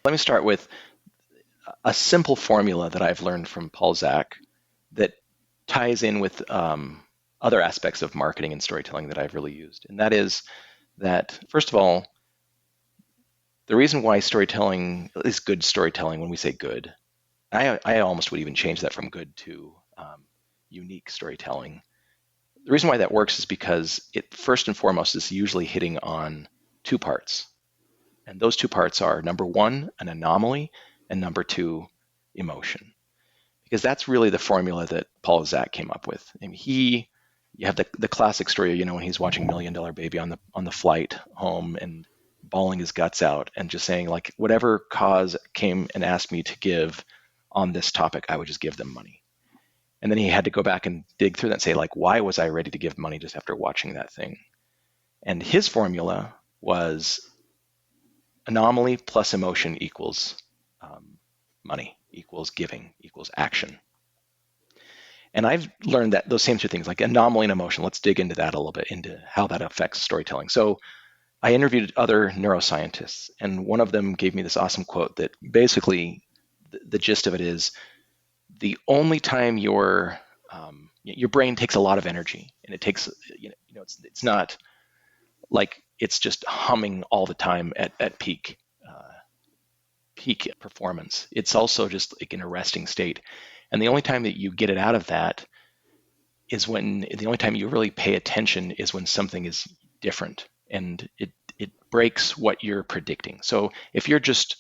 Let me start with a simple formula that I've learned from Paul Zak that ties in with other aspects of marketing and storytelling that I've really used. And that is that, first of all, the reason why storytelling is good storytelling, when we say good, I almost would even change that from good to unique storytelling. The reason why that works is because it first and foremost is usually hitting on two parts. And those two parts are number one, an anomaly, and number two, emotion. Because that's really the formula that Paul Zak came up with. I mean, you have the classic story, when he's watching Million Dollar Baby on the flight home and bawling his guts out and just saying, like, whatever cause came and asked me to give on this topic, I would just give them money. And then he had to go back and dig through that and say, like, why was I ready to give money just after watching that thing? And his formula was anomaly plus emotion equals money, equals giving, equals action. And I've learned that those same two things, like anomaly and emotion, let's dig into that a little bit, into how that affects storytelling. So I interviewed other neuroscientists, and one of them gave me this awesome quote that basically the gist of it is the only time your brain takes a lot of energy, and it takes, it's not like it's just humming all the time at peak performance. It's also just like in a resting state. And the only time that you get it out of that is when the only time you really pay attention is when something is different and it breaks what you're predicting. So if you're just,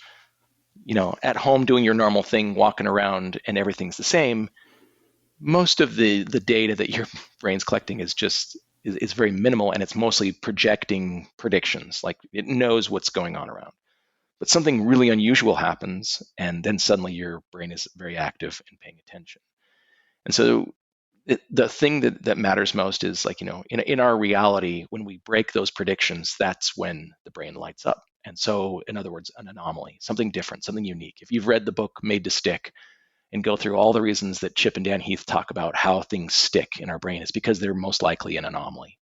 at home doing your normal thing, walking around and everything's the same, most of the data that your brain's collecting is very minimal, and it's mostly projecting predictions. Like it knows what's going on around. But something really unusual happens, and then suddenly your brain is very active and paying attention. And so the thing that matters most is, like, in our reality, when we break those predictions, that's when the brain lights up. And so, in other words, an anomaly, something different, something unique. If you've read the book Made to Stick and go through all the reasons that Chip and Dan Heath talk about how things stick in our brain, it's because they're most likely an anomaly.